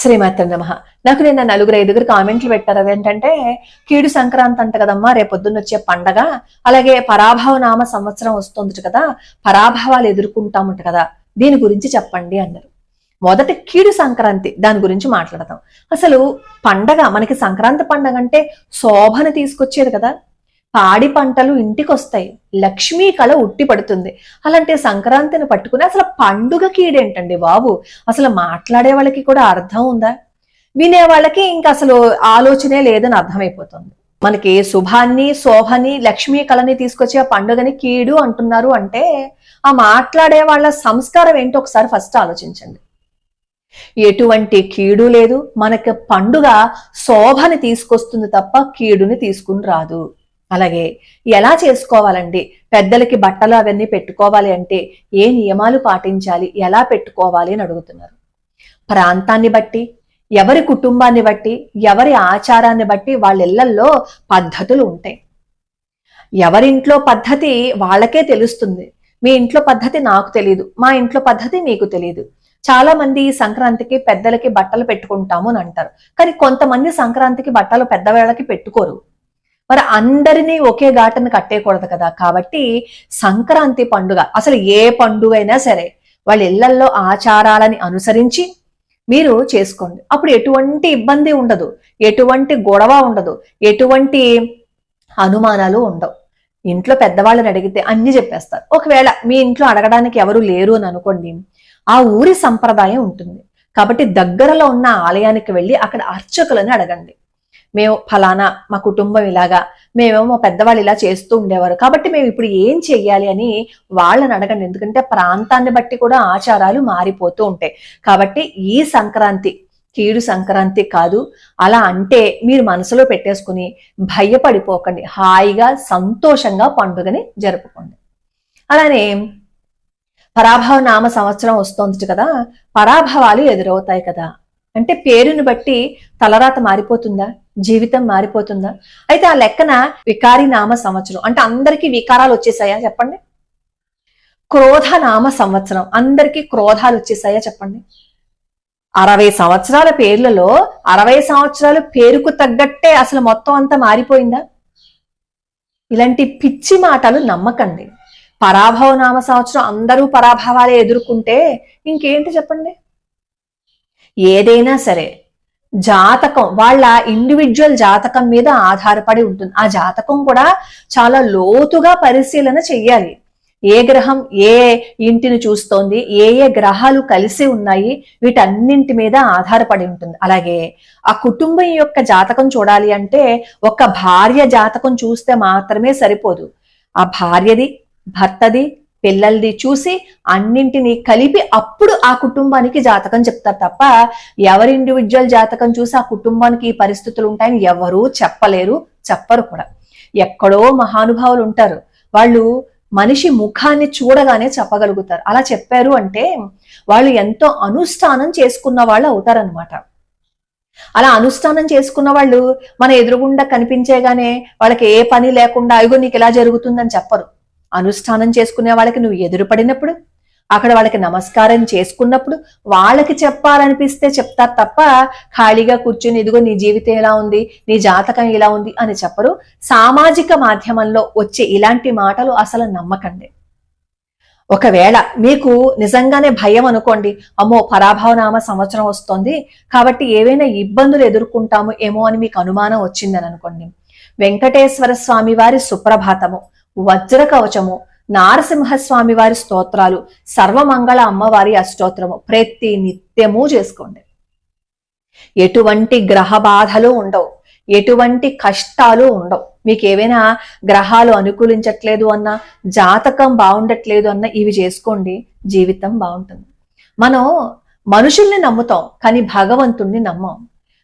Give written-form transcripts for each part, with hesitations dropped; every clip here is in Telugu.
శ్రీమాత్ర నమః. నాకు నిన్న 4-5 కామెంట్లు పెట్టారు. అదేంటంటే కీడు సంక్రాంతి అంట కదమ్మా, రేపొద్దున్న వచ్చే పండగ, అలాగే పరాభవ నామ సంవత్సరం వస్తుంది కదా, పరాభవాలు ఎదుర్కొంటామంట కదా, దీని గురించి చెప్పండి అన్నారు. మొదట కీడు సంక్రాంతి, దాని గురించి మాట్లాడదాం. అసలు పండగ, మనకి సంక్రాంతి పండగ అంటే శోభను తీసుకొచ్చేది కదా, పాడి పంటలు ఇంటికి వస్తాయి, లక్ష్మీ కళ ఉట్టి పడుతుంది. అలాంటి సంక్రాంతిని పట్టుకుని అసలు పండుగ కీడేంటండి బాబు? అసలు మాట్లాడే వాళ్ళకి కూడా అర్థం ఉందా? వినే వాళ్ళకి ఇంకా అసలు ఆలోచనే లేదని అర్థమైపోతుంది. మనకి శుభాన్ని, శోభని, లక్ష్మీ కళని తీసుకొచ్చి ఆ పండుగని కీడు అంటున్నారు అంటే ఆ మాట్లాడే వాళ్ళ సంస్కారం ఏంటో ఒకసారి ఫస్ట్ ఆలోచించండి. ఎటువంటి కీడు లేదు, మనకి పండుగ శోభని తీసుకొస్తుంది తప్ప కీడుని తీసుకుని రాదు. అలాగే ఎలా చేసుకోవాలండి, పెద్దలకి బట్టలు అవన్నీ పెట్టుకోవాలి అంటే ఏ నియమాలు పాటించాలి, ఎలా పెట్టుకోవాలి అని అడుగుతున్నారు. ప్రాంతాన్ని బట్టి, ఎవరి కుటుంబాన్ని బట్టి, ఎవరి ఆచారాన్ని బట్టి వాళ్ళ ఇళ్లల్లో పద్ధతులు ఉంటాయి. ఎవరింట్లో పద్ధతి వాళ్ళకే తెలుస్తుంది. మీ ఇంట్లో పద్ధతి నాకు తెలియదు, మా ఇంట్లో పద్ధతి మీకు తెలియదు. చాలా మంది సంక్రాంతికి పెద్దలకి బట్టలు పెట్టుకుంటాము అని అంటారు, కానీ కొంతమంది సంక్రాంతికి బట్టలు పెద్దవాళ్ళకి పెట్టుకోరు. మరి అందరినీ ఒకే ఘాటను కట్టేయకూడదు కదా. కాబట్టి సంక్రాంతి పండుగ, అసలు ఏ పండుగ అయినా సరే వాళ్ళ ఇళ్లల్లో ఆచారాలని అనుసరించి మీరు చేసుకోండి. అప్పుడు ఎటువంటి ఇబ్బంది ఉండదు, ఎటువంటి గొడవ ఉండదు, ఎటువంటి అనుమానాలు ఉండవు. ఇంట్లో పెద్దవాళ్ళని అడిగితే అన్ని చెప్పేస్తారు. ఒకవేళ మీ ఇంట్లో అడగడానికి ఎవరు లేరు అని అనుకోండి, ఆ ఊరి సంప్రదాయం ఉంటుంది కాబట్టి దగ్గరలో ఉన్న ఆలయానికి వెళ్ళి అక్కడ అర్చకులని అడగండి. మేము ఫలానా, మా కుటుంబం ఇలాగా, మేమేమో పెద్దవాళ్ళు ఇలా చేస్తూ ఉండేవారు కాబట్టి మేము ఇప్పుడు ఏం చెయ్యాలి అని వాళ్ళని అడగండి. ఎందుకంటే ప్రాంతాన్ని బట్టి కూడా ఆచారాలు మారిపోతూ ఉంటాయి. కాబట్టి ఈ సంక్రాంతి కీడు సంక్రాంతి కాదు. అలా అంటే మీరు మనసులో పెట్టేసుకుని భయపడిపోకండి, హాయిగా సంతోషంగా పండుగని జరుపుకోండి. అలానే పరాభవ నామ సంవత్సరం వస్తోంది కదా, పరాభవాలు ఎదురవుతాయి కదా. అంటే పేరుని బట్టి తలరాత మారిపోతుందా, జీవితం మారిపోతుందా? అయితే ఆ లెక్కన వికారి నామ సంవత్సరం అంటే అందరికీ వికారాలు వచ్చేసాయా చెప్పండి? క్రోధ నామ సంవత్సరం, అందరికీ క్రోధాలు వచ్చేసాయా చెప్పండి? 60 సంవత్సరాల పేర్లలో 60 సంవత్సరాలు పేరుకు తగ్గట్టే అసలు మొత్తం అంతా మారిపోయిందా? ఇలాంటి పిచ్చి మాటలు నమ్మకండి. పరాభవ నామ సంవత్సరం అందరూ పరాభవాలే ఎదుర్కొంటే ఇంకేంటి చెప్పండి? ఏదైనా సరే జాతకం, వాళ్ళ ఇండివిజువల్ జాతకం మీద ఆధారపడి ఉంటుంది. ఆ జాతకం కూడా చాలా లోతుగా పరిశీలన చెయ్యాలి. ఏ గ్రహం ఏ ఇంటిని చూస్తోంది, ఏ ఏ గ్రహాలు కలిసి ఉన్నాయి, వీటన్నింటి మీద ఆధారపడి ఉంటుంది. అలాగే ఆ కుటుంబం యొక్క జాతకం చూడాలి అంటే ఒక భార్య జాతకం చూస్తే మాత్రమే సరిపోదు. ఆ భార్యది, భర్తది, పిల్లల్ది చూసి అన్నింటినీ కలిపి అప్పుడు ఆ కుటుంబానికి జాతకం చెప్తారు తప్ప ఎవరి ఇండివిజువల్ జాతకం చూసి ఆ కుటుంబానికి ఈ పరిస్థితులు ఉంటాయని ఎవరూ చెప్పలేరు, చెప్పరు కూడా. ఎక్కడో మహానుభావులు ఉంటారు, వాళ్ళు మనిషి ముఖాన్ని చూడగానే చెప్పగలుగుతారు. అలా చెప్పారు అంటే వాళ్ళు ఎంతో అనుష్ఠానం చేసుకున్న వాళ్ళు అవుతారనమాట. అలా అనుష్ఠానం చేసుకున్న వాళ్ళు మన ఎదురుగుండా కనిపించేగానే వాళ్ళకి ఏ పని లేకుండా అయ్యో నీకు ఇలా జరుగుతుందని చెప్పరు. అనుష్ఠానం చేసుకునే వాళ్ళకి నువ్వు ఎదురుపడినప్పుడు, అక్కడ వాళ్ళకి నమస్కారం చేసుకున్నప్పుడు వాళ్ళకి చెప్పాలనిపిస్తే చెప్తారు తప్ప ఖాళీగా కూర్చుని ఇదిగో నీ జీవితం ఎలా ఉంది, నీ జాతకం ఇలా ఉంది అని చెప్పరు. సామాజిక మాధ్యమంలో వచ్చే ఇలాంటి మాటలు అసలు నమ్మకండి. ఒకవేళ మీకు నిజంగానే భయం అనుకోండి, అమ్మో పరాభవనామ సంవత్సరం వస్తోంది కాబట్టి ఏవైనా ఇబ్బందులు ఎదుర్కొంటాము ఏమో అని మీకు అనుమానం వచ్చిందని అనుకోండి, వెంకటేశ్వర స్వామి వారి సుప్రభాతము, వజ్ర కవచము, నారసింహస్వామి వారి స్తోత్రాలు, సర్వమంగళ అమ్మవారి అష్టోత్తరము ప్రతి నిత్యము చేసుకోండి. ఎటువంటి గ్రహ బాధలు ఉండవు, ఎటువంటి కష్టాలు ఉండవు. మీకు ఏవైనా గ్రహాలు అనుకూలించట్లేదు అన్నా, జాతకం బాగుండట్లేదు అన్నా ఇవి చేసుకోండి, జీవితం బాగుంటుంది. మనం మనుషుల్ని నమ్ముతాం కానీ భగవంతుణ్ణి నమ్మం.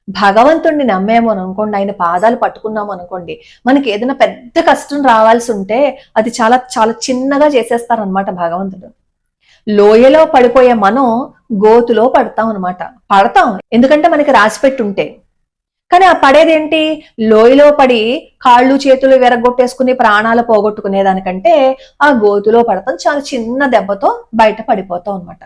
భగవంతుణ్ణి నమ్మేమో అనుకోండి, ఆయన పాదాలు పట్టుకున్నాము అనుకోండి, మనకి ఏదైనా పెద్ద కష్టం రావాల్సి ఉంటే అది చాలా చాలా చిన్నగా చేసేస్తారనమాట భగవంతుడు. లోయలో పడిపోయే మనం గోతులో పడతాం అనమాట. పడతాం ఎందుకంటే మనకి రాసిపెట్టి ఉంటే. కానీ ఆ పడేదేంటి? లోయలో పడి కాళ్ళు చేతులు విరగొట్టేసుకుని ప్రాణాలు పోగొట్టుకునేదానికంటే ఆ గోతులో పడతాం, చాలా చిన్న దెబ్బతో బయట పడిపోతాం అనమాట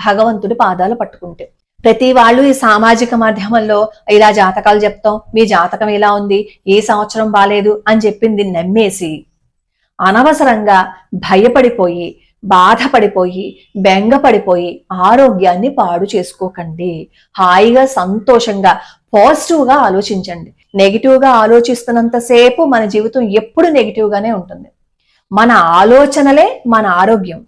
భగవంతుడి పాదాలు పట్టుకుంటే. ప్రతి వాళ్ళు ఈ సామాజిక మాధ్యమంలో ఇలా జాతకాలు చెప్తాం, మీ జాతకం ఇలా ఉంది, ఏ సంవత్సరం బాలేదు అని చెప్పింది నమ్మేసి అనవసరంగా భయపడిపోయి, బాధపడిపోయి, బెంగపడిపోయి ఆరోగ్యాన్ని పాడు చేసుకోకండి. హాయిగా సంతోషంగా పాజిటివ్ గా ఆలోచించండి. నెగిటివ్ గా ఆలోచిస్తున్నంతసేపు మన జీవితం ఎప్పుడు నెగిటివ్ గానే ఉంటుంది. మన ఆలోచనలే మన ఆరోగ్యం.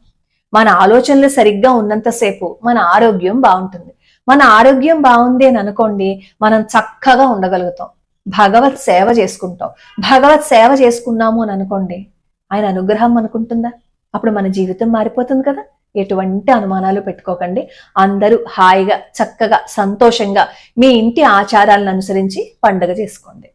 మన ఆలోచనలు సరిగ్గా ఉన్నంతసేపు మన ఆరోగ్యం బాగుంటుంది. మన ఆరోగ్యం బాగుంది అని అనుకోండి, మనం చక్కగా ఉండగలుగుతాం, భగవత్ సేవ చేసుకుంటాం. భగవత్ సేవ చేసుకున్నాము అని అనుకోండి, ఆయన అనుగ్రహం అనుకుంటుందా, అప్పుడు మన జీవితం మారిపోతుంది కదా. ఎటువంటి అనుమానాలు పెట్టుకోకండి. అందరూ హాయిగా చక్కగా సంతోషంగా మీ ఇంటి ఆచారాలను అనుసరించి పండుగ చేసుకోండి.